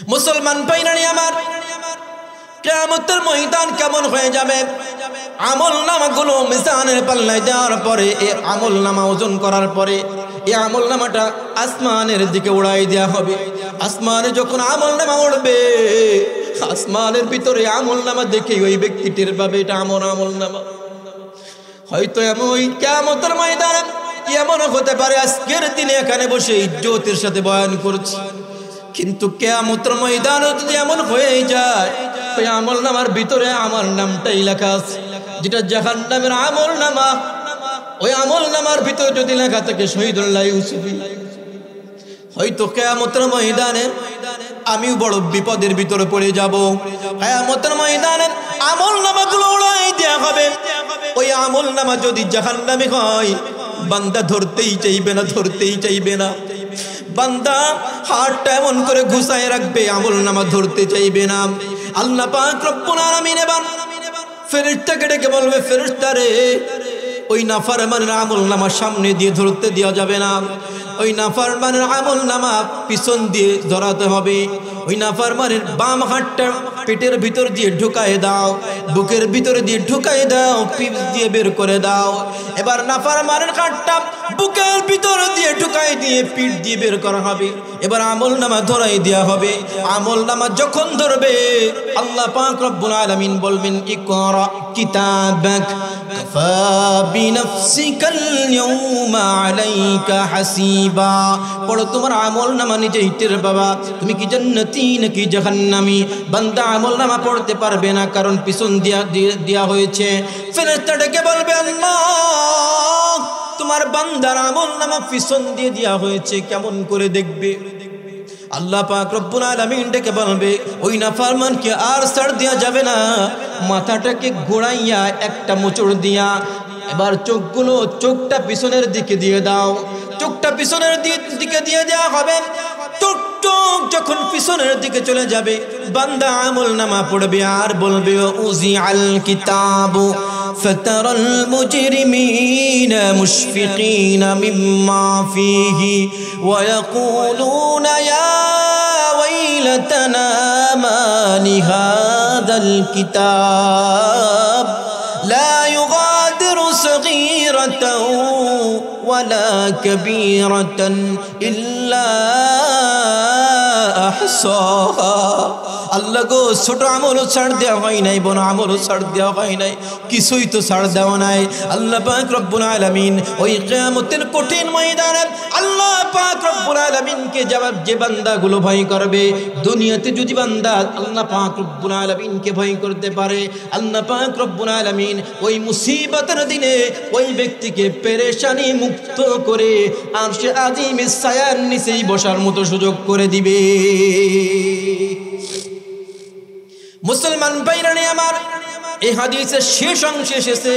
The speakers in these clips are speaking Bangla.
মুসলমান ভাইরানি আমার, কিয়ামতের ময়দান কেমন হয়ে যাবে? আমল নামাগুলো মিজানের পাল্লায় দেওয়ার পরে, এই আমল নামা ওজন করার পরে এই আমল নামাটা আসমানের দিকে উড়াই দেওয়া হবে। আসমানে যখন আমল নামা উড়বে, আসমানের ভিতরে আমল নামা দেখে ওই ব্যক্তি টের পাবে এটা আমার আমল নামা। হয়তো এমন ওই কিয়ামতের ময়দানে এমন হতে পারে আজকের দিনে এখানে বসে ইজ্জতের সাথে বয়ান করছি, কিন্তু কিয়ামতের ময়দানে যদি এমন হয়ে যায় ওই আমল নামার ভিতরে আমার নামটাই লেখা আছে, যেটা জাহান্নামের আমল নামা, ওই আমল নামার ভিতরে যদি লেখা থাকে শহীদুল্লাহ ইউসুফী, হয়তো কিয়ামতের ময়দানে আমিও বড় বিপদের ভিতরে পড়ে যাব। কিয়ামতের ময়দানে আমল নামাগুলো উড়াই দেওয়া হবে। ওই আমল নামা যদি জাহান্নামী হয়, বান্দা ধরতেই চাইবে না, ধরতেই চাইবে না। বান্দা হাতটা এমন করে ঘুষায় রাখবে, আমল নামা ধরতে চাইবে না। আল্লাহ পাক রব্বুল আলামিন এবার ফেরেশতাকে ডেকে বলবে, ফেরেশতা রে, ওই নাফরমানের আমল নামা সামনে দিয়ে ধরতে দেওয়া যাবে না, ওই নাফরমানের আমল নামা পিছন দিয়ে ধরাতে হবে। ওই নাফরমানের বাম হাতটা পেটের ভিতর দিয়ে ঢুকায় দাও, বুকের ভিতরে দিয়ে ঢুকায় দাও, পিঠ দিয়ে বের করে দাও। এবার নাফরমানের হাতটা বুকের ভিতরে দিয়ে ঢুকায় দিয়ে পিঠ দিয়ে বের করা হবে। এবার আমল নামা ধরাই দেওয়া হবে। আমল নামা যখন ধরবে, আল্লাহ পাক রব্বুল আলামিন বলবেন, ইকরা কিতাবাক কাফা বিনাফসিকাল ইয়াউমা আলাইকা হাসিবা। পড়ো, তোমার আমল নামা নিজেই টের বাবা, তুমি কি জান্নাতি নাকি জাহান্নামী। বান্দা আমল নামা পড়তে পারবে না, কারণ পিছন দেয়া হয়েছে। ফেরেশতা ডেকে বলবে, আল্লাহ, তোমার বান্দার আমল নামা পিছন দিয়ে দেওয়া হয়েছে, কেমন করে দেখবে? আল্লাহ পাক রব্বুল আলামিন ডেকে বলবে, ওই নাফরমানকে আর ছাড় দেওয়া যাবে না, মাথাটাকে ঘোরাইয়া একটা মোচড় দিয়া এবার চোখটা পিছনের দিকে দিয়ে দাও। চোখটা পিছনের দিকে দিয়ে দেওয়া হবে। চোখ যখন পিছনের দিকে চলে যাবে, বান্দা আমল নামা পড়বে আর বলবে, উজিআল কিতাবু ফাতারাল মুজরিমিনা মুশফিকিনা মিম্মা ফীহি ওয়া ইয়াকুলুনা ইয়া ওয়াইলাতানা মা লিহাযাল কিতাব লা ইউগাদিরু সগীরাতাও ওয়ালা কাবীরাতান ইল্লা আহসাহা। আল্লাহ গো, ছোট আমলও ছাড় দেওয়া হয় নাই, বড় আমলও ছাড় দেওয়া হয় নাই, কিছুই তো ছাড় দেওয়া নাই। আল্লাহ পাক রব্বুল আলামিন ওই কিয়ামতের কঠিন ময়দানে আল্লাহ পাক রব্বুল আলামিনকে জবাব, যে বান্দাগুলো ভয় করবে, দুনিয়াতে যদি বান্দা আল্লাহ পাক রব্বুল আলামিনকে ভয় করতে পারে, আল্লাহ পাক রব্বুল আলামিন ওই মুসিবতের দিনে ওই ব্যক্তিকে পেরেশানি মুক্ত করে আরশে আজিমের ছায়ার নিচেই বসার মতো সুযোগ করে দিবে। মুসলমান ভাইরানি আমার, এই হাদিসের শেষ অংশে এসেছে,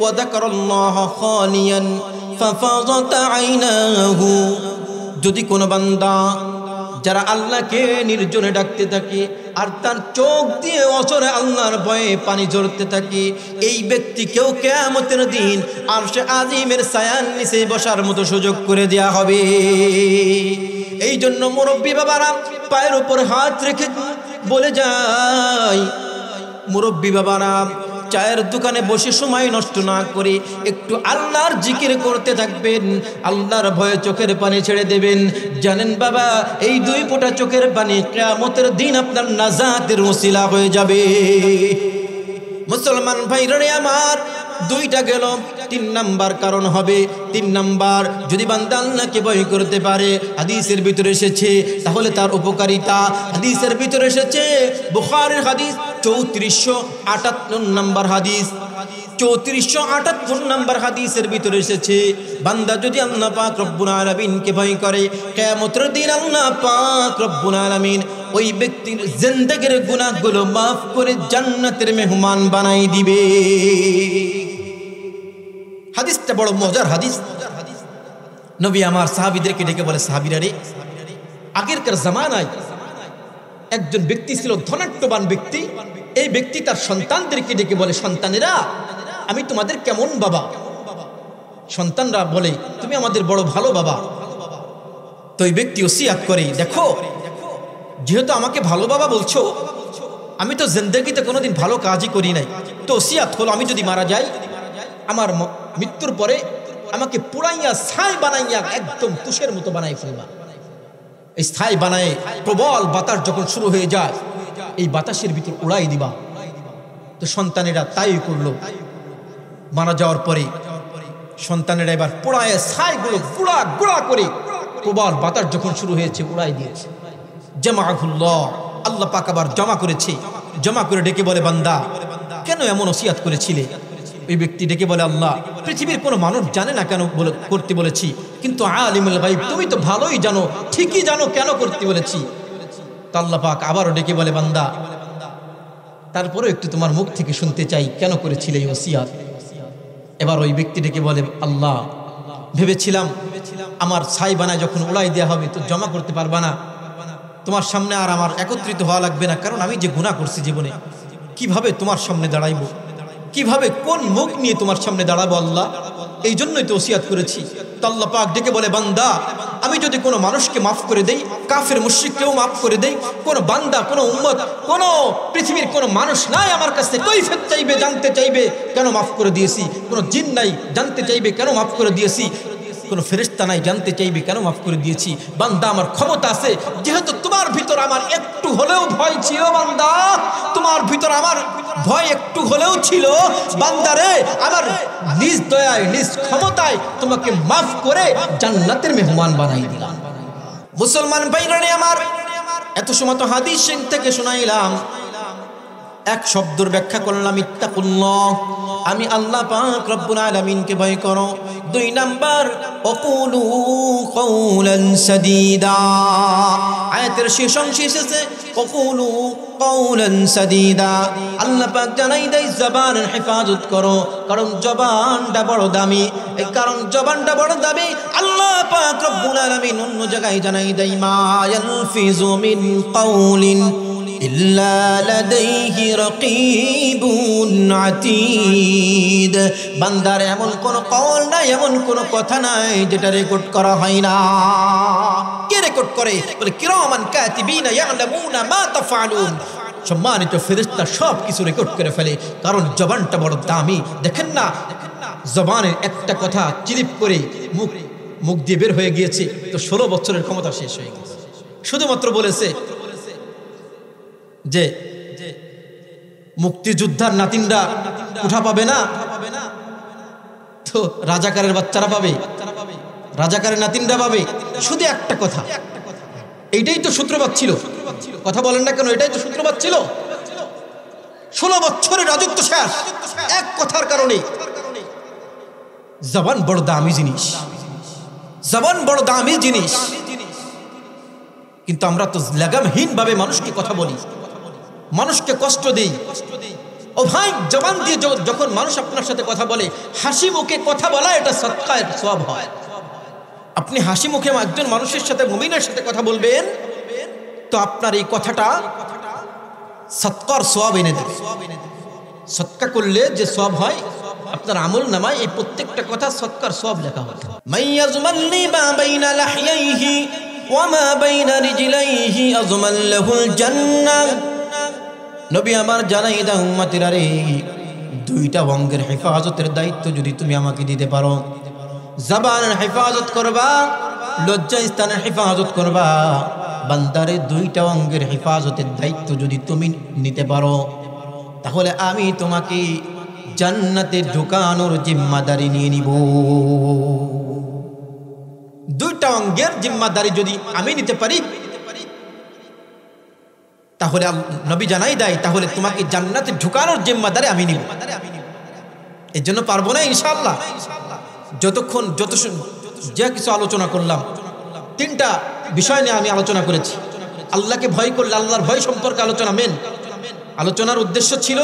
ওয়াযাকারাল্লাহ খালিয়ান ফাফাযাত আইনাহু। যদি কোনো বান্দা যারা আল্লাহকে নির্জনে ডাকতে থাকে আর তার চোখ দিয়ে অচরে আল্লাহর ভয়ে পানি ঝরতে থাকে, এই ব্যক্তিকেও কিয়ামতের দিন আরশে আজিমের ছায়ার নিচে বসার মতো সুযোগ করে দেয়া হবে। এই জন্য মুরব্বী বাবারা পায়ের উপর হাত রেখে বলে যায়, মুরব্বী বাবারা চায়ের দোকানে বসে সময় নষ্ট না করে একটু আল্লাহর জিকির করতে থাকবেন, আল্লাহর ভয়ে চোখের পানি ছেড়ে দেবেন। জানেন বাবা, এই দুই ফোঁটা চোখের পানি কিয়ামতের দিন আপনার নাজাতের ওসিলা হয়ে যাবে। মুসলমান ভাইরা আমার, দুইটা গেল, 3 নাম্বার কারণ হবে। 3 নাম্বার, যদি বান্দা আল্লাহকে ভয় করতে পারে, হাদিসের ভিতরে এসেছে, তাহলে তার উপকারিতা। হাদিসের ভিতরে এসেছে, বুখারীর হাদিস 3478 নাম্বার হাদিস, 3478 নাম্বার হাদিসের ভিতরে এসেছে, বান্দা যদি আল্লাহ পাক রব্বুল আলামিনকে ভয় করে, কিয়ামতের দিন আল্লাহ পাক রব্বুল আলামিন ওই ব্যক্তির জিন্দেগির গুনাহগুলো মাফ করে জান্নাতের মেহমান বানাই দিবে। হাদিসটা বড় মজার হাদিস। নবী আমার সাহাবীদেরকে ডেকে বলে, সাহাবীরা রে, আগেরকার জামানায় একজন ব্যক্তি ছিল ধনাঢ্যবান ব্যক্তি। এই ব্যক্তি তার সন্তানদেরকে ডেকে বলে, সন্তানেরা, আমি তোমাদের কেমন বাবা? সন্তানরা বলে, তুমি আমাদের বড় ভালো বাবা। তো এই ব্যক্তি ওসিয়াত করে, দেখো, যেহেতু আমাকে ভালো বাবা বলছো, আমি তো জিন্দেগিতে কোনোদিন ভালো কাজই করি নাই, তো ওসিয়াত হলো আমি যদি মারা যাই, আমার মৃত্যুর পরে আমাকে পুরাইয়া ছাই বানাইয়া একদম তুষের মতো বানাই ফেলবা। এই ছাই বানায় প্রবল বাতাস যখন শুরু হয়ে যায়, এই বাতাসের ভিতর উড়াই দিবা। তো সন্তানেরা তাই করলো। মারা যাওয়ার পরে সন্তানেরা এবার পোড়ায় ছাইগুলো গুড়া গুড়া করে প্রবল বাতাস যখন শুরু হয়েছে উড়াই দিয়েছে। জামাআহুল্লাহ, আল্লাহ পাক আবার জমা করেছে। জমা করে ডেকে বলে, বান্দা কেন এমন ওসিয়াত করেছিলে? ওই ব্যক্তি ডেকে বলে, আল্লাহ, পৃথিবীর কোনো মানুষ জানে না কেন করতে বলেছি, কিন্তু আলিমুল গায়ব তুমি তো ভালোই জানো, ঠিকই জানো কেন করতে বলেছি। তা আল্লাহ পাক আবারও ডেকে বলে, বান্দা তারপরেও একটু তোমার মুখ থেকে শুনতে চাই, কেন করেছিলে এই ওসিয়াত? এবার ওই ব্যক্তি ডেকে বলে, আল্লাহ ভেবেছিলাম আমার ছাই বানায় যখন উড়াই দেওয়া হবে তো জমা করতে পারবা না, তোমার সামনে আর আমার একত্রিত হওয়া লাগবে না, কারণ আমি যে গুনাহ করছি জীবনে, কিভাবে তোমার সামনে দাঁড়াইবো, কিভাবে কোন মুখ নিয়ে তোমার সামনে দাঁড়াবো আল্লাহ, এই জন্যই তো ওসিয়াত করেছি। তো আল্লাহ পাক ডেকে বলে, বান্দা আমি যদি কোনো মানুষকে মাফ করে দেই, কাফের মুশরিককেও মাফ করে দেই, কোনো বান্দা, কোনো উম্মত, কোনো পৃথিবীর কোনো মানুষ নাই আমার কাছে কৈফিয়ত চাইবে, জানতে চাইবে কেন মাফ করে দিয়েছি, কোনো জিন নাই জানতে চাইবে কেন মাফ করে দিয়েছি, কোনো ফেরেশতা নাই জানতে চাইবে কেন মাফ করে দিয়েছি। বান্দা আমার ক্ষমতা আছে, যেহেতু তোমার ভিতর আমার একটু হলেও ভয় ছিল, বান্দা তোমার ভিতর আমার ভয় একটু হলেও ছিল, বান্দারে আমার নিজ দয়ায় নিজ ক্ষমতায় তোমাকে মাফ করে জান্নাতের মেহমান বানাই দিলাম। মুসলমান ভাইরানি আমার, এত সময় তো হাদিস থেকে শোনাইলাম, এক শব্দের ব্যাখ্যা করলাম, ইত্তাকুল্লাহ, আমি আল্লাহ পাক রব্বুল আলামিনকে ভয় করো। 2 নাম্বার, ওয়াকুলু কওলান সাদীদা, আয়াতের শেষ অংশে এসেছে ওয়াকুলু কওলান সাদীদা। আল্লাহ পাক জানাই দেয় জবানের হেফাজত করো, কারণ জবানটা বড় দামি। এই কারণ জবানটা বড় দামি আল্লাহ পাক রব্বুল আলামিন অন্য জায়গায় জানাই দেয়, মা ইয়ালফিযু মিন কাওলিন ইল্লা লাদাইহি রাকীবুন আতীদ। বান্দার এমন কোন কওল নাই, এমন কোন কথা নাই যেটা রেকর্ড করা হয় না। কে রেকর্ড করে? বলে কিরামান কাতিবিনা ইয়ালামুনা মা তাফআলুন, সম্মানিত ফেরেশতা সব কিছু রেকর্ড করে ফেলে, কারণ জবানটা বড় দামি। দেখেন না, জবানের একটা কথা চিলিপ করে মুখ দিয়ে বের হয়ে গিয়েছে, তো 16 বছরের ক্ষমতা শেষ হয়ে গেছে। শুধুমাত্র বলেছে যে মুক্তিযোদ্ধার নাতিনরা উঠা পাবে না, তো রাজাকারের বাচ্চারা পাবে, রাজাকারের নাতিনরা পাবে। শুধু একটা কথা, এইটাই তো সূত্রপাত ছিল। কথা বলেন না কেন? এটাই তো সূত্রপাত ছিল। 16 বছরের রাজত্ব শেষ এক কথার কারণে। জবান বড় দামি জিনিস, জবান বড় দামি জিনিস, কিন্তু আমরা তো লাগামহীন ভাবে মানুষকে কথা বলি, মানুষকে কষ্ট দেই। ও ভাই, জবান দিয়ে যখন মানুষ আপনার সাথে কথা বলে, হাসি মুখে কথা বলা এটা সদকায়ের সওয়াব হয়। আপনি হাসি মুখে একজন মানুষের সাথে, মুমিনের সাথে কথা বলবেন, তো আপনার এই কথাটা সদকার সওয়াব এনে দেবে। সদকা করলে যে সওয়াব হয়, আপনার আমল নামায় এই প্রত্যেকটা কথা সদকার সওয়াব লেখা হয়। মাইয়াজমাল্লি মা বাইনা লাহিয়াইহি ওয়া মা বাইনা রিজলাইহি আজমাল লাহুল জান্নাহ। নবী আমার জানাই দাও উম্মতিরা রে, 2টা অঙ্গের হেফাজতের দায়িত্ব যদি তুমি আমাকে দিতে পারো, জবানের হেফাজত করবা, লজ্জা স্থানের হেফাজত করবা, বান্দারে 2টা অঙ্গের হেফাজতের দায়িত্ব যদি তুমি নিতে পারো, তাহলে আমি তোমাকে জান্নাতে ঢোকানোর জিম্মাদারি নিয়ে নিব। 2টা অঙ্গের জিম্মাদারি যদি আমি নিতে পারি, তাহলে নবী জানাই দেয়, তাহলে তোমাকে জান্নাতে ঢুকানোর জিম্মাদারি আমি নিব। এর জন্য পারবো না ইনশাআল্লাহ। যতক্ষণ যা কিছু আলোচনা করলাম, 3টা বিষয় নিয়ে আমি আলোচনা করেছি। আল্লাহকে ভয় করলে, আল্লাহর ভয় সম্পর্কে আলোচনা, মেন আলোচনার উদ্দেশ্য ছিল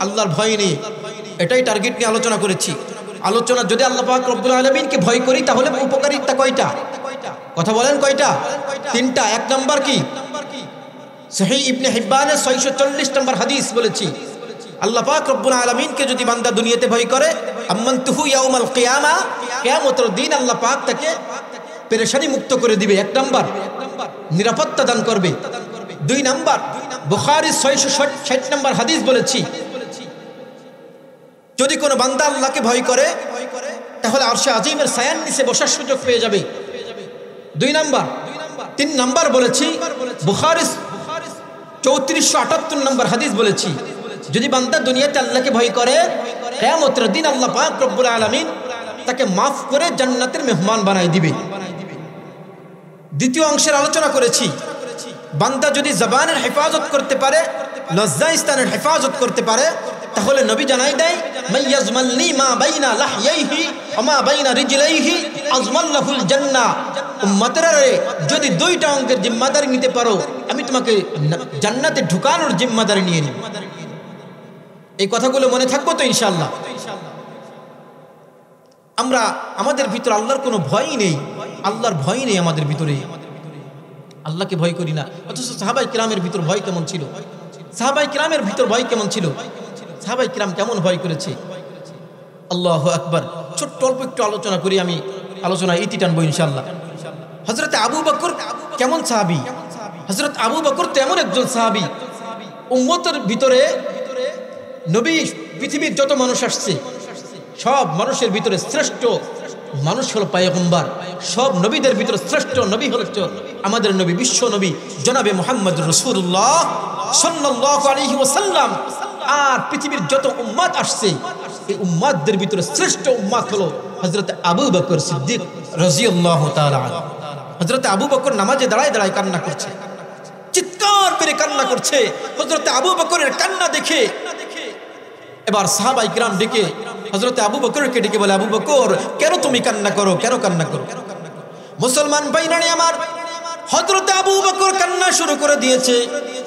আল্লাহর ভয় নিয়ে, এটাই টার্গেট নিয়ে আলোচনা করেছি। আলোচনা যদি আল্লাহ পাক রব্বুল আলামিনকে ভয় করি, তাহলে উপকারিতা কয়টা? কথা বলেন কয়টা? 3টা। 1 নাম্বার কি? সহিহ ইবনে হিব্বানের 640 নম্বর হাদিস বলেছি, আল্লাহ পাক রব্বুল আলামিনকে যদি বান্দা দুনিয়াতে ভয় করে, আমানতুহু ইয়াউমাল কিয়ামা, কিয়ামতের দিন আল্লাহ পাক তাকে পেরেশানি মুক্ত করে দিবে। 1 নাম্বার নিরাপত্তা দান করবে। 2 নাম্বার বুখারী 660 নম্বর হাদিস বলেছি, যদি কোনো বান্দা আল্লাহকে ভয় করে তাহলে আরশে আজিমের ছায়ার নিচে বসার সুযোগ পেয়ে যাবে। 2 নাম্বার। 3 নাম্বার বলেছি বুখারী 3478 নম্বর হাদিস বলেছি, যদি বান্দা দুনিয়াতে আল্লাহকে ভয় করে কিয়ামতের দিন আল্লাহ পাক রব্বুল আলামিন তাকে মাফ করে জান্নাতের মেহমান বানাই দিবে। দ্বিতীয় অংশের আলোচনা করেছি, বান্দা যদি জবানের হেফাজত করতে পারে, লজ্জা স্থানের হেফাজত করতে পারে, তাহলে নবী জানাই দেয় মাইয়াজমালনি মা বাইনা লাহইহি ওয়া মা বাইনা রিজলাইহি আজমাল্লাহুল জান্নাহ। উম্মতেরা রে, যদি 2টা অঙ্কের জিম্মাদারি নিতে পারো, আমি তোমাকে জান্নাতে ঢুকানোর জিম্মাদারি নিয়ে নিব। এই কথাগুলো মনে থাকবো তো ইনশাআল্লাহ। আমরা আমাদের ভিতরে আল্লাহর কোনো ভয়ই নেই, আল্লাহর ভয় নেই আমাদের ভিতরে, আল্লাহকে ভয় করি না। অথচ সাহাবায়ে কিরামের ভিতর ভয় কেমন ছিল, সাহাবায়ে কিরামের ভিতর ভয় কেমন ছিল, সাহাবায়ে কিরাম কেমন ভয় করেছে। আল্লাহু আকবার। ছোট্ট অল্প একটু আলোচনা করি, আমি আলোচনা ইতি টানবো ইনশাআল্লাহ। হযরত আবু বকর কেমন সাহাবী, হযরত আবু বকর তো এমন একজন সাহাবী, উম্মতের ভিতরে নবী, পৃথিবীর যত মানুষ আসছে সব মানুষের ভিতরে শ্রেষ্ঠ মানুষ হলো পয়গম্বর, সব নবীদের ভিতরে শ্রেষ্ঠ নবী হলো আমাদের নবী, বিশ্ব নবী জনাবে মুহাম্মদ রাসূলুল্লাহ সাল্লাল্লাহু আলাইহি ওয়াসাল্লাম। আর পৃথিবীর যত উম্মত আসছে এই উম্মতদের ভিতরে শ্রেষ্ঠ উম্মত হলো হযরত আবু বকর সিদ্দিক রাদিয়াল্লাহু তাআলা আনহু। হযরত আবু বকর নামাজে দাঁড়ায় দাঁড়ায় কান্না করছে, চিৎকার করে কান্না করছে। হযরত আবু বকরের কান্না দেখে এবার সাহাবায়ে কিরাম ডেকে হযরত আবু বকরকে ডেকে বলে, আবু বকর কেন তুমি কান্না করো, কেন কান্না করো? মুসলমান ভাইরানি আমার, হযরত আবু বকর কান্না শুরু করে দিয়েছে।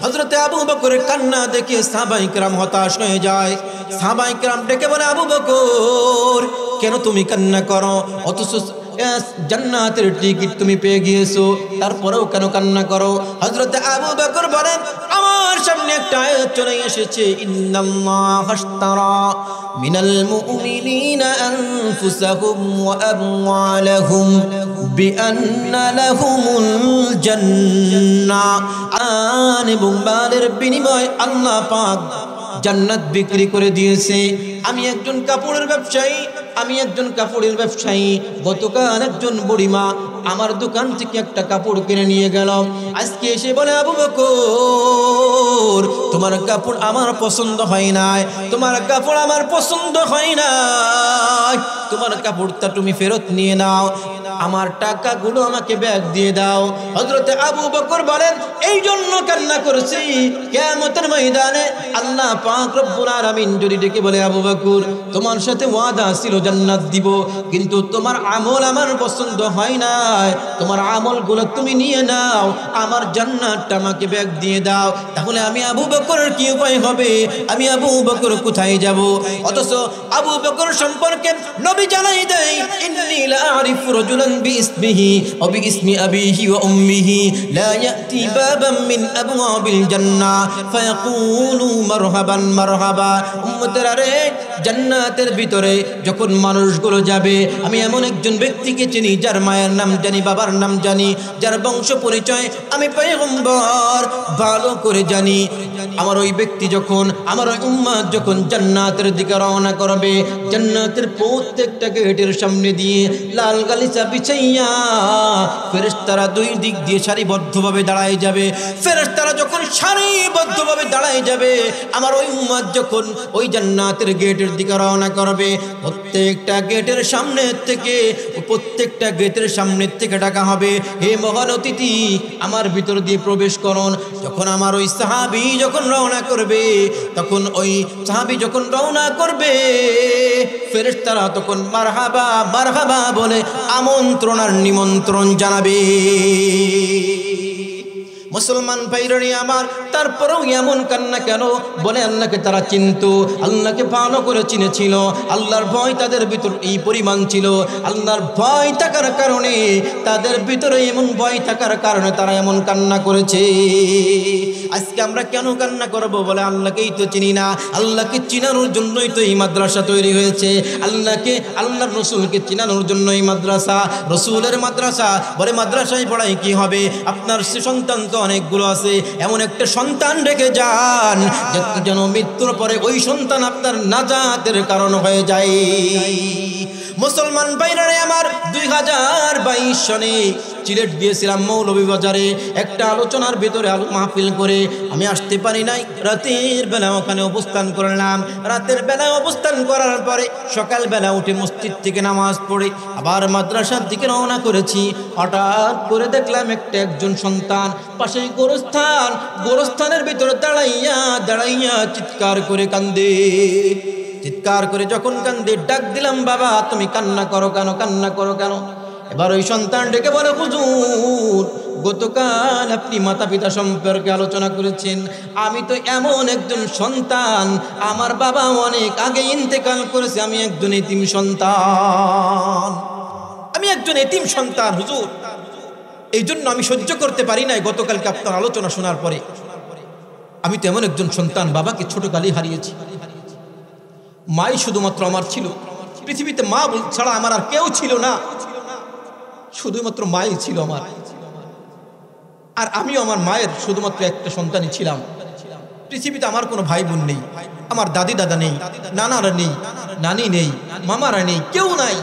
হযরত আবু বকরের কান্না দেখে সাহাবায়ে কিরাম হতাশ হয়ে যায়। সাহাবায়ে কিরাম ডেকে বলে, আবু বকর কেন তুমি কান্না করো? অথচ জান্নাতের টিকিট তুমি পেয়ে গিয়েছো, তারপরেও কেন কান্না করো? হযরত আবু বকর বলেন, আমার সামনে একটা আয়াত চলে এসেছে, ইন্নাল্লাহা আশতারা মিনাল মুমিনিনা আনফুসাহুম ওয়া আমওয়ালাহুম বিআন্না লাহুমুল জান্নাহ। আন এবং মালের বিনিময়ে আল্লাহ পাক জান্নাত বিক্রি করে দিয়েছে। আমি একজন কাপড়ের ব্যবসায়ী, গতকাল একজন বুড়িমা আমার দোকান থেকে একটা কাপড় কিনে নিয়ে গেল। আজকে এসে বলে, আবু বকর তোমার কাপড় আমার পছন্দ হয় নাই, তোমার কাপড় আমার পছন্দ হয় নাই, তোমার কাপড়টা তুমি ফেরত নিয়ে নাও, আমার টাকাগুলো আমাকে ব্যাগ দিয়ে দাও। হযরত আবু বকর বলেন, এই জন্য কান্না করেছি, কিয়ামতের ময়দানে আল্লাহ পাক রব্বুল আলামিন যদি ডেকে বলে, আবু বকর তোমার সাথে ওয়াদা ছিল জান্নাত দিব, কিন্তু তোমার আমল আমার পছন্দ হয় নাই, তোমার আমলগুলো তুমি নিয়ে নাও, আমার জান্নাতটা আমাকে ব্যাগ দিয়ে দাও। তাহলে আমি আবু বকরের কি উপায় হবে? আমি আবু বকর কোথায় যাব? অথচ আবু বকর সম্পর্কে নবী জানাই দেয়, ইন্নী লা আরিফু রাজুলান বিইসমিহি ওয়া বিইসমি আবিহি ওয়া উম্মিহি লা ইয়াতি বাবাম মিন আবওয়াবিল জান্নাহ ফায়াকুলু মারহাবান মারহাবা। উম্মতেরা রে, জান্নাতের ভিতরে যখন মানুষগুলো যাবে, আমি এমন একজন ব্যক্তিকে চিনি যার মায়ের নাম জানি, বাবার নাম জানি, যার বংশ পরিচয় আমি পয়গম্বর ভালো করে জানি। আমার ওই ব্যক্তি যখন, আমার ওই উম্মত যখন জান্নাতের দিকে রওনা করবে, জান্নাতের প্রত্যেকটা গেটের সামনে দিয়ে লাল গালিচা বিছাইয়া ফেরেশতারা 2 দিক দিয়ে সারিবদ্ধভাবে দাঁড়ায় যাবে। ফেরেশতারা যখন সারিবদ্ধভাবে দাঁড়ায় যাবে, আমার ওই উম্মত যখন ওই জান্নাতের গেটের দিকে রওনা করবে, প্রত্যেকটা গেটের সামনে থেকে ডাকা হবে, হে মহান অতিথি আমার ভিতর দিয়ে প্রবেশ করুন। যখন আমার ওই সাহাবী যখন রওনা করবে, তখন ওই সাহাবী যখন রওনা করবে, ফেরেশতারা তখন মারহাবা মারহাবা বলে আমন্ত্রণ আর নিমন্ত্রণ জানাবে। মুসলমান ভাইরানি আমার, তারপরেও এমন কান্না কেন? বলে আল্লাহকে তারা চিনতো, আল্লাহকে ভালো করে চিনেছিল, আল্লাহর ভয় তাদের ভিতর এই পরিমাণ ছিল। আল্লাহর ভয় থাকার কারণে, তাদের ভিতরে এমন ভয় থাকার কারণে তারা এমন কান্না করেছে। আজকে আমরা কেন কান্না করব? বলে আল্লাহকেই তো চিনি না। আল্লাহকে চিনানোর জন্যই তো এই মাদ্রাসা তৈরি হয়েছে, আল্লাহকে, আল্লাহর রসুলকে চিনানোর জন্যই মাদ্রাসা, রসুলের মাদ্রাসা। বলে মাদ্রাসায় পড়াই কি হবে? আপনার সন্তান তো অনেকগুলো আছে, এমন একটা সন্তান রেখে যান যেন মৃত্যুর পরে ওই সন্তান আপনার নাজাতের কারণ হয়ে যায়। মুসলমান ভাইরা আমার 2022 সনে সিলেট গিয়েছিলাম মৌলভীবাজারে, একটা আলোচনার ভিতরে মাহফিল করে আমি আসতে পারি নাই। রাতের বেলা ওখানে অবস্থান করলাম। রাতের বেলা অবস্থান করার পরে সকালবেলা উঠে মসজিদ থেকে নামাজ পড়ে আবার মাদ্রাসার দিকে রওনা করেছি। হঠাৎ করে দেখলাম একজন সন্তান পাশেই গোরস্থানের ভিতরে দাঁড়াইয়া চিৎকার করে কান্দে। চিৎকার করে যখন কান্দে, ডাক দিলাম, বাবা তুমি কান্না করো কেন? এবার ওই সন্তান ডেকে বলে, হুজুর গতকাল আপনি মাতা পিতা সম্পর্কে আলোচনা করেছেন, আমি তো এমন একজন সন্তান, আমার বাবা অনেক আগে ইন্তেকাল করেছে, আমি একজন এতিম সন্তান হুজুর, এই জন্য আমি সহ্য করতে পারি নাই গতকালকে আপনার আলোচনা শোনার পরে। আমি তো এমন একজন সন্তান, বাবাকে ছোটকালেই হারিয়েছি, মাই শুধুমাত্র আমার ছিল, পৃথিবীতে মা ছাড়া আমার আর কেউ ছিল না, শুধুমাত্র মাই ছিল আমার। আর আমিও আমার মায়ের শুধুমাত্র একটা সন্তানই ছিলাম। পৃথিবীতে আমার কোনো ভাই বোন নেই, আমার দাদি দাদা নেই, নানারা নেই, নানি নেই, মামারা নেই, কেউ নাই।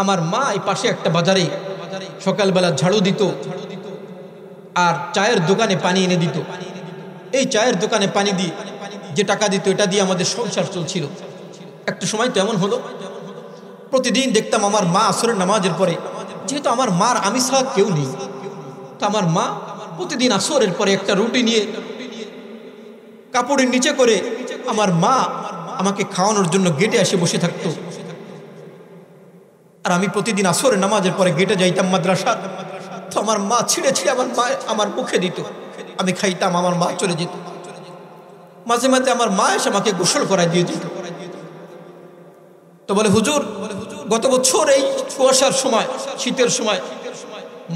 আমার মা এই পাশে একটা বাজারে সকালবেলা ঝাড়ু দিত আর চায়ের দোকানে পানি এনে দিত। এই চায়ের দোকানে পানি দিয়ে যে টাকা দিত, এটা দিয়ে আমাদের সংসার চলছিল। একটা সময় তো এমন হলো, প্রতিদিন দেখতাম আমার মা আসরের নামাজের পরে, যেহেতু আমার মার আমি ছাড়া কেউ নেই, তো আমার মা প্রতিদিন আসরের পরে একটা রুটি নিয়ে কাপড়ের নিচে করে আমার মা আমাকে খাওয়ানোর জন্য গেটে এসে বসে থাকতো। আর আমি প্রতিদিন আসরের নামাজের পরে গেটে যাইতাম মাদ্রাসা, তো আমার মা ছিঁড়ে আমার মুখে দিত, আমি খাইতাম, আমার মা চলে যেত। মাঝে মাঝে আমার মা এসে আমাকে গোসল করাই দিয়ে দিত। তো বলে, হুজুর গত বছর এই কুয়াশার সময়, শীতের সময়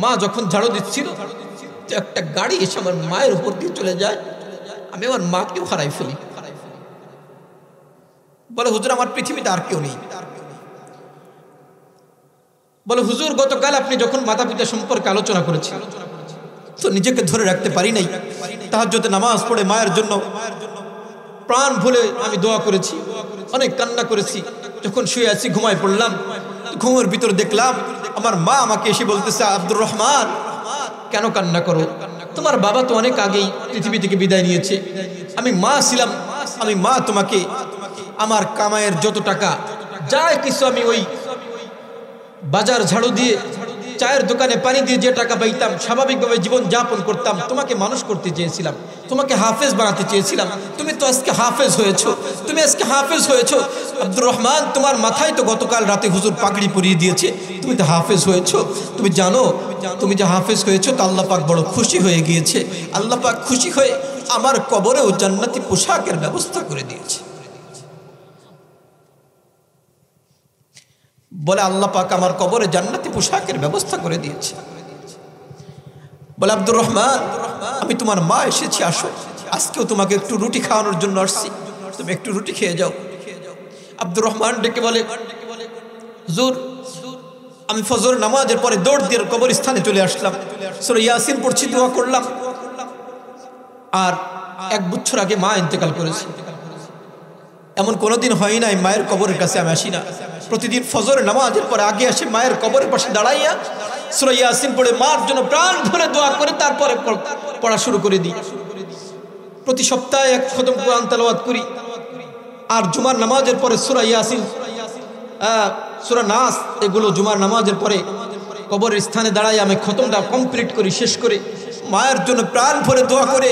মা যখন ঝাড়ু দিচ্ছিল, একটা গাড়ি এসে আমার মায়ের উপর দিয়ে চলে যায়, আমি আমার মাকেও হারাই ফেলি। বলে, হুজুর আমার পৃথিবীতে আর কেউ নেই। বলে, হুজুর গতকাল আপনি যখন মাতা পিতা সম্পর্কে আলোচনা করেছেন, তো নিজেকে ধরে রাখতে পারি নাই। তাহাজ্জুদে নামাজ পড়ে মায়ের জন্য প্রাণ ভুলে আমি দোয়া করেছি, অনেক কান্না করেছি। যখন শুয়ে আছি, ঘুমায় পড়লাম, ঘুমের ভিতর দেখলাম আমার মা আমাকে এসে বলতেছে, আব্দুর রহমান কেন কান্না করো? তোমার বাবা তো অনেক আগেই পৃথিবী থেকে বিদায় নিয়েছে, আমি মা ছিলাম, আমি মা তোমাকে আমার কামাইয়ের যত টাকা যা কিছু আমি ওই বাজার ঝাড়ু দিয়ে চায়ের দোকানে পানি দিয়ে যে টাকা পাইতাম, স্বাভাবিকভাবে জীবন যাপন করতাম। তোমাকে মানুষ করতে চেয়েছিলাম, তোমাকে হাফেজ বানাতে চেয়েছিলাম, তুমি তো আজকে হাফেজ হয়েছো, আব্দুর রহমান তোমার মাথায় তো গতকাল রাতে হুজুর পাগড়ি পরিয়ে দিয়েছে, তুমি তো হাফেজ হয়েছো। তুমি জানো তুমি যে হাফেজ হয়েছো, তা আল্লাহ পাক বড় খুশি হয়ে গিয়েছে। আল্লাহ পাক খুশি হয়ে আমার কবরেও জান্নাতি পোশাকের ব্যবস্থা করে দিয়েছে। বলে, আল্লাহ পাক আমার কবরে জান্নাতি পোশাকের ব্যবস্থা করে দিয়েছে। বলে, আব্দুর রহমান আমি তোমার মা এসেছি, আসো, আজকেও তোমাকে একটু রুটি খাওয়ানোর জন্য আসছি, তুমি একটু রুটি খেয়ে যাও। আব্দুর রহমান ডেকে বলে, হুজুর আমি ফজর নামাজের পরে দৌড় দিয়ে কবরস্থানে চলে আসলাম, সূরা ইয়াসিন পড়ছি, দোয়া করলাম। আর 1 বছর আগে মা ইন্তেকাল করেছে। এমন কোনোদিন হয় নাই মায়ের কবরের কাছে আমি আসি না। প্রতিদিন ফজরের নামাজের পরে আগে আসি, মায়ের কবরের পাশে দাঁড়াইয়া সূরা ইয়াসিন পড়ে মার জন্য প্রাণ ভরে দোয়া করে তারপরে পড়া শুরু করে দিই। প্রতি সপ্তাহে 1 খতম কোরআন তেলাওয়াত করি। আর জুমার নামাজের পরে সূরা ইয়াসিন, সূরা নাস, এগুলো জুমার নামাজের পরে কবরের স্থানে দাঁড়াই আমি খতমটা কমপ্লিট করি, শেষ করে মায়ের জন্য প্রাণ ভরে দোয়া করে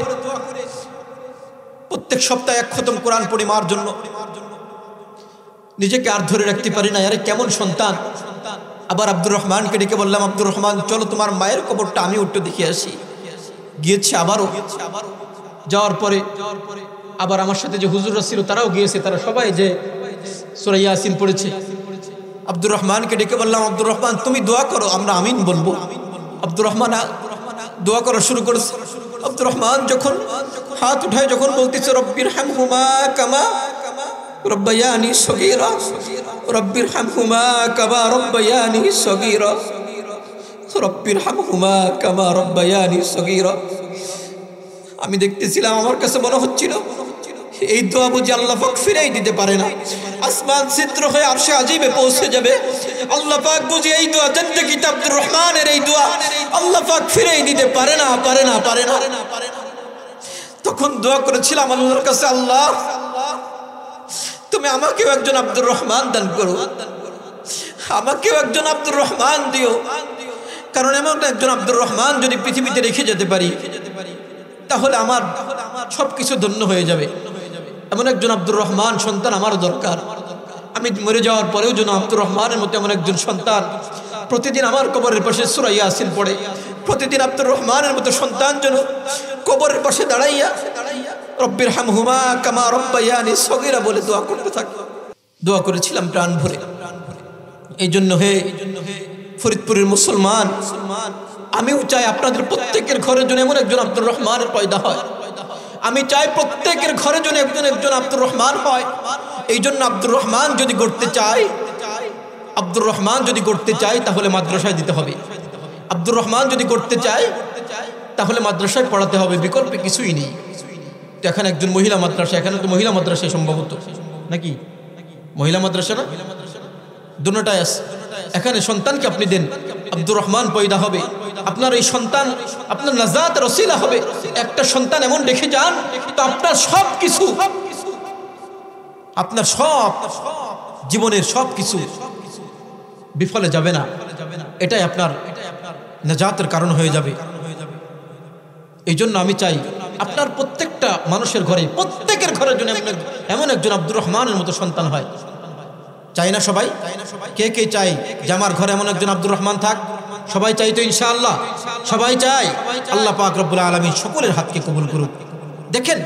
প্রত্যেক সপ্তাহে 1 খতম কোরআন পড়ি মার জন্য। নিজেকে আর ধরে রাখতে পারি না, আরে কেমন সন্তান। আবার আব্দুর রহমানকে ডেকে বললাম, আব্দুর রহমান চলো তোমার মায়ের কবরটা আমি উঠতে দেখে আসি। গিয়েছে, আবারও যাওয়ার পরে আবার আমার সাথে যে হুজুররা ছিল তারাও গিয়েছে, তারা সবাই যে সূরা ইয়াসিন পড়েছে। আব্দুর রহমানকে ডেকে বললাম, আব্দুর রহমান তুমি দোয়া করো, আমরা আমিন বলবো। আব্দুর রহমান দোয়া করা শুরু করেছে। আব্দুর রহমান যখন হাত উঠায়, যখন বলতেছে রব্বির হামহুমা কামা রব্বায়ানি সগীরা, রব্বির হামহুমা কামা রব্বায়ানি সগীরা, রব্বিরহামহুমা কামা রব্বায়ানি সগীরা। আমি দেখতেছিলাম, আমার কাছে মনে হচ্ছিল এই দোয়া বুঝি আল্লাহ পাক ফিরাই দিতে পারে না। আসমান ছিদ্র হয়ে আরশে আজিমে পৌঁছে যাবে, আল্লাহ পাক বুঝি এই দোয়া জিন্দেগি আব্দুর রহমানের এই দোয়া আল্লাহ পাক ফিরাই দিতে পারে না, পারে না, পারে না। তখন দোয়া করেছিলাম আল্লাহর কাছে, আল্লাহ তুমি আমাকেও একজন আব্দুর রহমান দান করো, আমাকেও একজন আব্দুর রহমান দিও। কারণ এমন একজন আব্দুর রহমান যদি পৃথিবীতে রেখে যেতে পারি তাহলে আমার সবকিছু ধন্য হয়ে যাবে। এমন একজন আব্দুর রহমান সন্তান আমার দরকার। আমি মরে যাওয়ার পরেও যেন আব্দুর রহমানের মতো এমন একজন সন্তান প্রতিদিন আমার কবরের পাশে সূরা ইয়াসিন পড়ে, প্রতিদিন আব্দুর রহমানের মতো সন্তান যেন কবরের পাশে দাঁড়াইয়া রব্বিরহামহুমা কামা রব্বায়ানি সগীরা বলে দোয়া করতে থাকে। দোয়া করেছিলাম প্রাণ ভরে। এই জন্য হে ফরিদপুরের মুসলমান, আমিও চাই আপনাদের প্রত্যেকের ঘরের জন্য এমন একজন আব্দুর রহমানের পয়দা হয়। আমি চাই প্রত্যেকের ঘরের জন্য একজন একজন আব্দুর রহমান হয়। এই জন্য আব্দুর রহমান যদি গড়তে চাই, আব্দুর রহমান যদি গড়তে চাই তাহলে মাদ্রাসায় দিতে হবে। আব্দুর রহমান যদি গড়তে চাই তাহলে মাদ্রাসায় পড়াতে হবে, বিকল্পে কিছুই নেই। তো এখানে একজন মহিলা মাদ্রাসা, এখানে তো মহিলা মাদ্রাসায় সম্ভবত নাকি মহিলা মাদ্রাসা না, দুটোটাই আছে। এখানে সন্তানকে আপনি দেন, আব্দুর রহমান পয়দা হবে, আপনার এই সন্তান আপনার নাজাতের ওসিলা হবে। একটা সন্তান এমন রেখে যান তো আপনার সব কিছু, আপনার সব জীবনের সব কিছু বিফলে যাবে না, এটাই আপনার নাজাতের কারণ হয়ে যাবে। এই জন্য আমি চাই আপনার প্রত্যেকটা মানুষের ঘরে, প্রত্যেকের ঘরের জন্য এমন একজন আব্দুর রহমানের মতো সন্তান হয়। চাই না সবাই? কে কে চাই যে আমার ঘরে এমন একজন আব্দুর রহমান থাক? সবাই চাই তো ইনশাআল্লাহ, সবাই চাই। আল্লাহ পাক রব্বুল আলামিন সকলের হাতকে কবুল করুক। দেখেন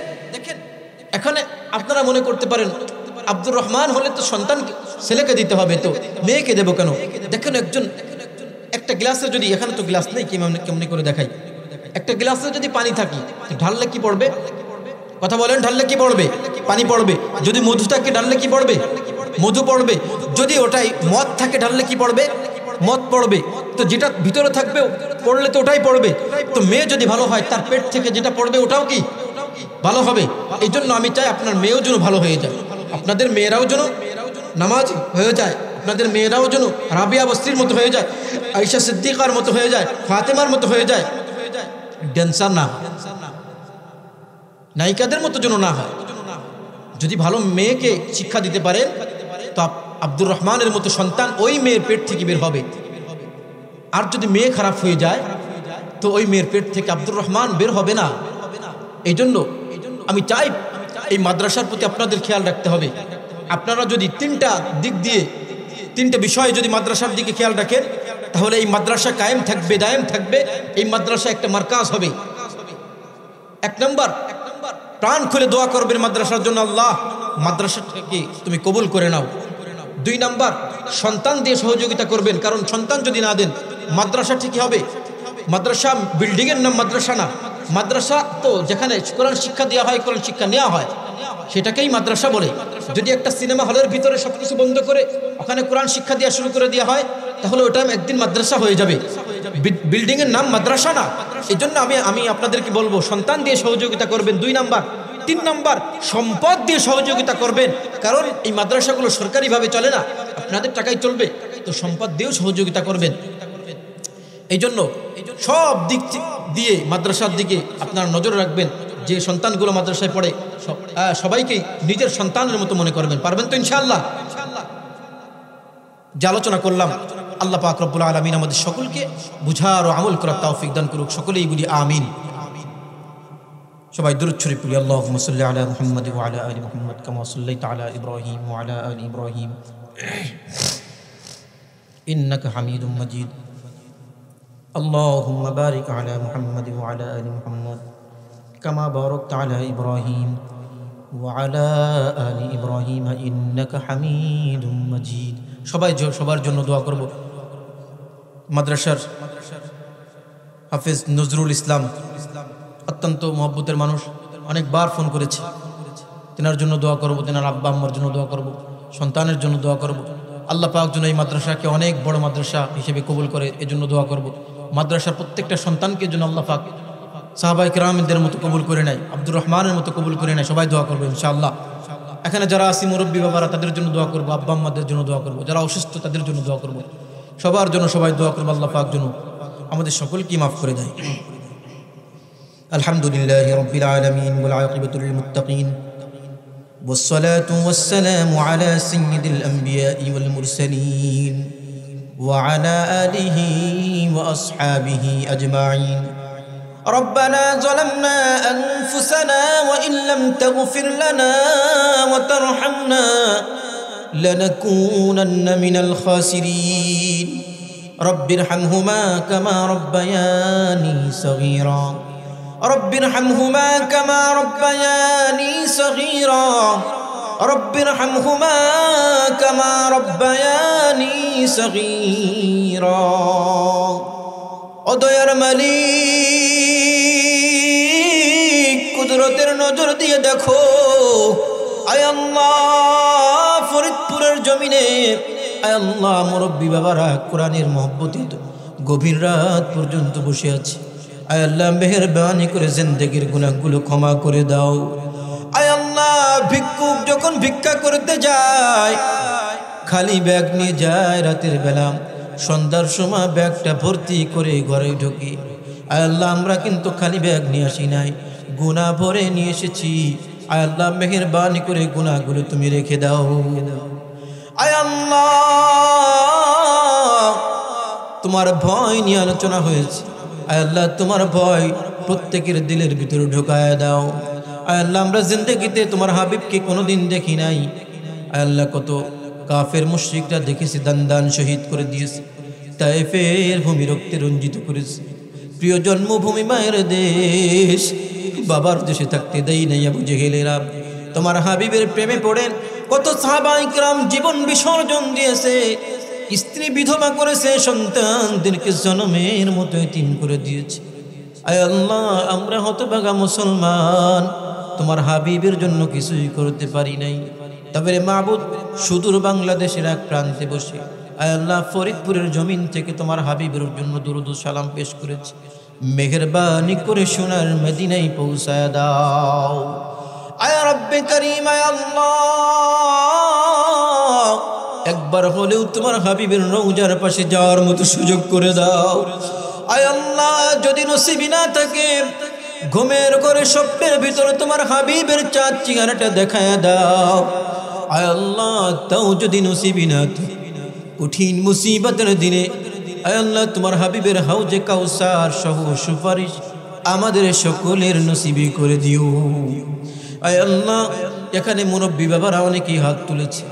এখানে আপনারা মনে করতে পারেন আব্দুর রহমান হলে তো সন্তান ছেলেকে দিতে হবে, তো মেয়েকে দেবো কেন? দেখেন একজন একটা গ্লাসে যদি, এখানে তো গ্লাস নেই, কেমনি করে দেখাই, একটা গ্লাসে যদি পানি থাকি ঢাললে কি পড়বে? কথা বলেন, ঢাললে কি পড়বে? পানি পড়বে। যদি মধু থাকে ঢাললে কি পড়বে? মধু পড়বে। যদি ওটাই মদ থাকে ঢাললে কি পড়বে? মদ পড়বে। তো যেটা ভিতরে থাকবে পড়লে তো ওটাই পড়বে। তো মেয়ে যদি ভালো হয় তার পেট থেকে যেটা পড়বে ওটাও কি ভালো হবে? এই জন্য আমি চাই আপনার মেয়েও যেন ভালো হয়ে যায়, আপনাদের মেয়েরাও যেন নামাজ হয়ে যায়, আপনাদের মেয়েরাও যেন রাবিয়া বস্তির মতো হয়ে যায়, আয়েশা সিদ্দিকার মতো হয়ে যায়, ফাতেমার মতো হয়ে যায়, ড্যান্সার না, নায়িকাদের মতো যেন না হয়। যদি ভালো মেয়েকে শিক্ষা দিতে পারেন তো আব্দুর রহমানের মতো সন্তান ওই মেয়ের পেট থেকে বের হবে। আর যদি মেয়ে খারাপ হয়ে যায় তো ওই মেয়ের পেট থেকে আব্দুর রহমান বের হবে না। এই জন্য আমি চাই এই মাদ্রাসার প্রতি আপনাদের খেয়াল রাখতে হবে। আপনারা যদি তিনটা দিক দিয়ে, তিনটা বিষয়ে যদি মাদ্রাসার দিকে খেয়াল রাখেন তাহলে এই মাদ্রাসা কায়েম থাকবে, দায়েম থাকবে। এই মাদ্রাসা একটা মার্কাজ হবে। এক নম্বর, প্রাণ খুলে দোয়া করবেন মাদ্রাসার জন্য, আল্লাহ মাদ্রাসাটাকে তুমি কবুল করে নাও। দুই নম্বর, সন্তান দিয়ে সহযোগিতা করবেন, কারণ সন্তান যদি না দেন মাদ্রাসা ঠিকই হবে। মাদ্রাসা বিল্ডিংয়ের নাম মাদ্রাসা না, মাদ্রাসা তো যেখানে কোরআন শিক্ষা দেওয়া হয়, কোরআন শিক্ষা নেওয়া হয়, সেটাকেই মাদ্রাসা বলে। যদি একটা সিনেমা হলের ভিতরে সবকিছু বন্ধ করে ওখানে কোরআন শিক্ষা দেওয়া শুরু করে দেওয়া হয় তাহলে ওটা একদিন মাদ্রাসা হয়ে যাবে, বিল্ডিংয়ের নাম মাদ্রাসা না। এই জন্য আমি আপনাদেরকে বলবো সন্তান দিয়ে সহযোগিতা করবেন। দুই নাম্বার, তিন নাম্বার, সম্পদ দিয়ে সহযোগিতা করবেন, কারণ এই মাদ্রাসাগুলো সরকারিভাবে চলে না, আপনাদের টাকায় চলবে, তো সম্পদ দিয়েও সহযোগিতা করবেন। এই জন্য সব দিক দিয়ে মাদ্রাসার দিকে আপনারা নজর রাখবেন। যে সন্তানগুলো মাদ্রাসায় পড়ে সবাইকে নিজের সন্তানের মতো মনে করবেন। পারবেন তো ইনশাআল্লাহ? যে আলোচনা করলাম আল্লাহ পাক রব্বুল আলামিন আমাদের সকলকে বুঝার ও আমল করার তৌফিক দান করুক। সকলেই বলি আমিন। সবাই দুরূদ শরীফ পড়ি। আল্লাহুম্মা সাল্লি আলা মুহাম্মাদ ওয়া আলা আলি মুহাম্মাদ কামা সাল্লাইতা আলা ইব্রাহিম ওয়া আলা আলি ইব্রাহিম ইন্নাকা হামিদুম মাজিদ। আল্লাহুম্মা বারিক আলা মুহাম্মাদ ওয়া আলা আলি মুহাম্মাদ কামা বারাকতা আলা ইব্রাহিম ওয়া আলা আলি ইব্রাহিম ইন্নাকা হামিদুম মাজিদ। সবার জন্য দোয়া করব। মাদ্রাসার হাফেজ নজরুল ইসলাম অত্যন্ত মহব্বতের মানুষ, অনেকবার ফোন করেছে, তেনার জন্য দোয়া করব, তেনার আব্বা আম্মার জন্য দোয়া করব, সন্তানের জন্য দোয়া করব। আল্লাহ পাক যেন এই মাদ্রাসাকে অনেক বড় মাদ্রাসা হিসেবে কবুল করে এজন্য দোয়া করব। মাদ্রাসার প্রত্যেকটা সন্তানকে যেন আল্লাহ পাক সাহাবায়ে কেরামদের মতো কবুল করে নেয়, আব্দুর রহমানের মতো কবুল করে নেয়। সবাই দোয়া করবো ইনশাআল্লাহ। এখানে যারা আসি মুরব্বী বাবারা, তাদের জন্য দোয়া করবো, আব্বা আম্মাদের জন্য দোয়া করবো, যারা অসুস্থ তাদের জন্য দোয়া করবো, সবার জন্য সবাই দোয়া করবো। আল্লাহ পাক যেন আমাদের সকলকে মাফ করে দেয়। আলহামদুলিল্লাহি রাব্বিল আলামিন ওয়াল আকিবাতু লিল মুত্তাকিন والصلاة والسلام على سيد الأنبياء والمرسلين وعلى آله وأصحابه أجمعين. ربنا ظلمنا أنفسنا وإن لم تغفر لنا وترحمنا لنكونن من الخاسرين. رب ارحمهما كما ربياني صغيرا رب ارحمهما كما ربياني صغيرا رب ارحمهما كما ربياني صغيرا. অদয়ার মালিক, কুদরতের নজর দিয়ে দেখো, আয় আল্লাহ ফরিদপুরের জমিনে, আয় আল্লাহ মুরব্বী বাবারা কোরআনের মহব্বতে গভীর রাত পর্যন্ত বসে আছে। আয় আল্লাহ মেহেরবানি করে জিন্দেগির গুনাহগুলো ক্ষমা করে দাও। আয় আল্লাহ ভিক্ষুক যখন ভিক্ষা করতে যায়, খালি ব্যাগ নিয়ে যায় রাতের বেলা, সন্ধ্যার সময় ব্যাগটা ভর্তি করে ঘরে ঢুকি। আয় আল্লাহ আমরা কিন্তু খালি ব্যাগ নিয়ে আসি নাই, গুনাহ ভরে নিয়ে এসেছি। আয় আল্লাহ মেহেরবানি করে গুনাহগুলো তুমি রেখে দাও। আয় আল্লাহ তোমার ভয় নিয়ে আলোচনা হয়েছে, আয় আল্লাহ তোমার ভয় প্রত্যেকের দিলের ভিতরে ঢোকায় দাও। আয় আল্লাহ আমরা জিন্দেগিতে তোমার হাবিবকে কোনোদিন দেখি নাই। আয় আল্লাহ কত কাফের মুশরিকরা দেখেছি, দান দান শহীদ করে দিয়েছে, তায়েফের ভূমি রক্তে রঞ্জিত করেছে। প্রিয় জন্মভূমি মায়ের দেশ, বাবার দেশে থাকতে দেই নাই আবু জেহেলেরা। তোমার হাবিবের প্রেমে পড়েন কত সাহাবায়ে কেরাম জীবন বিসর্জন দিয়েছে, স্ত্রী বিধবা করেছে, সন্তানদেরকে জনমের মতো এতিম করে দিয়েছে। আয় আল্লাহ আমরা হতভাগা মুসলমান, তোমার হাবিবের জন্য কিছুই করতে পারি নাই। তবে মাবুদ সুদূর বাংলাদেশের এক প্রান্তে বসে আয় আল্লাহ ফরিদপুরের জমিন থেকে তোমার হাবিবের জন্য দুরূদ ও সালাম পেশ করেছি। মেহেরবানি করে সোনার মদিনায় পৌঁছায় দাও। আয় রব্বে করিম, আয় আল্লাহ একবার হলেও তোমার হাবিবের রওজার পাশে যাওয়ার মতো সুযোগ করে দাও। আয় আল্লাহ যদি নসিবই না থাকে, ঘুমের ঘরে স্বপ্নের ভিতরে তোমার হাবিবের চাঁদ চেহারাটা দেখায় দাও। আয় আল্লাহ তাও যদি নসিবই না থাকে, কঠিন মুসিবতের দিনে আয় আল্লাহ তোমার হাবিবের হাউজে কাউসার সহ সুপারিশ আমাদের সকলের নসিবি করে দিও। আয় আল্লাহ এখানে মুরব্বী বাবারা অনেকেই হাত তুলেছে,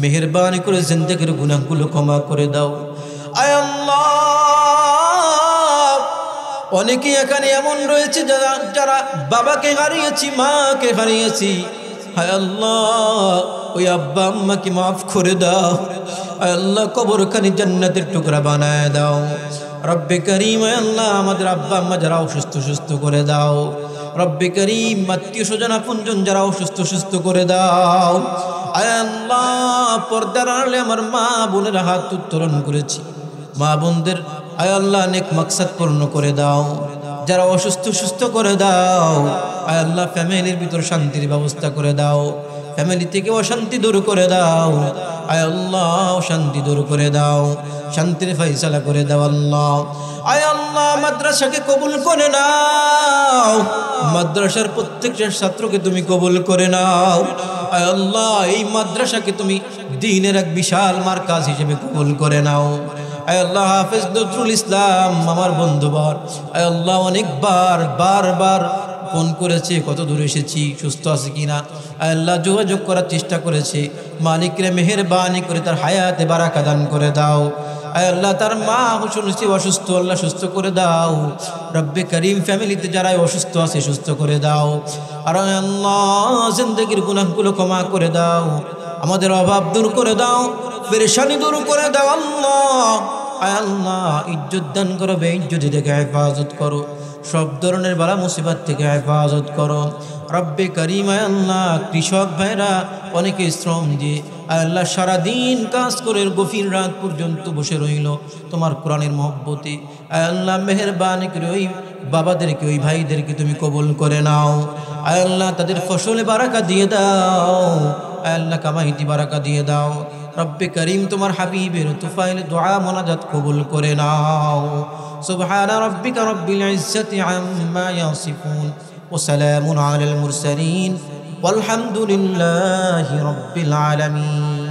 মেহেরবানি করে জিন্দেগির গুনাহগুলো ক্ষমা করে দাও। আয় আল্লাহ অনেকে এখানে এমন রয়েছে যারা বাবাকে হারিয়েছি, মাকে হারিয়েছি। হায় আল্লাহ ওই আব্বা আম্মাকে মাফ করে দাও। আয় আল্লাহ কবরখানি জান্নাতের টুকরা বানায় দাও। রব্বে করিম, আয় আল্লাহ আমাদের আব্বা আম্মা যারা অসুস্থ সুস্থ করে দাও। রব্বে করিম আত্মীয় স্বজন আপনজন যারা অসুস্থ সুস্থ করে দাও। আয় আল্লাহ পর্দার আড়ালে আমার মা বোনেরা হাত উত্তোলন করেছি, মা বোনদের আয় আল্লাহ নেক মাকসাদ পূর্ণ করে দাও। যারা অসুস্থ সুস্থ করে দাও। আয় আল্লাহ ফ্যামিলির ভিতর শান্তির ব্যবস্থা করে দাও, ফ্যামিলি থেকে অশান্তি দূর করে দাও। আয় আল্লাহ শান্তি দূর করে দাও, শান্তির ফয়সালা করে দাও আল্লাহ। আয় আল্লাহ মাদ্রাসাকে কবুল করে নাও, মাদ্রাসার প্রত্যেকটা ছাত্রকে তুমি কবুল করে নাও। আয় আল্লাহ এই মাদ্রাসাকে তুমি দ্বীনের এক বিশাল মার্কাজ হিসেবে কবুল করে নাও। আয় আল্লাহ হাফেজ নজরুল ইসলাম আমার বন্ধুবর, আয় আল্লাহ অনেকবার বারবার ফোন করেছে, কত দূর এসেছি, সুস্থ আছে কিনা আয় আল্লাহ যোগাযোগ করার চেষ্টা করেছে। মালিকরে মেহেরবানি করে তার হায়াতে বারাকা দান করে দাও। আয় আল্লাহ তার মা শুনেছি অসুস্থ, আল্লাহ সুস্থ করে দাও। রব্বে করিম ফ্যামিলিতে যারা অসুস্থ আছে সুস্থ করে দাও। আর আল্লাহ জিন্দেগির গুনাহগুলো ক্ষমা করে দাও, আমাদের অভাব দূর করে দাও, পেরেশানি দূর করে দাও আল্লাহ। আয় আল্লাহ ইজ্জত দান করো, বেইজ্জতি থেকে হেফাজত করো, সব ধরনের বালা মুসিবত থেকে হেফাজত করো। রব্বে করিম, আয় আল্লাহ কৃষক ভাইরা অনেকে শ্রম দিয়ে আল্লাহ সারাদিন কাজ করে গভীর রাত পর্যন্ত বসে রইল তোমার কোরআনের মহব্বতে। আল্লাহ মেহেরবানি করে ওই বাবাদেরকে, ওই ভাইদেরকে তুমি কবুল করে নাও। আল্লাহ তাদের ফসলে বারাকা দিয়ে দাও, আল্লাহ কামাইতি বারাকা দিয়ে দাও। রব্বে করিম তোমার হাবিবের তুফাইল দোয়া মোনাজাত কবুল করে নাও। সুবহানা রাব্বিকা রব্বিল ইজ্জাতি আম্মা ইয়াসিফুন ওয়া সালামুন আলাল মুরসালিন ওয়ালহামদুলিল্লাহি রাব্বিল আলামিন।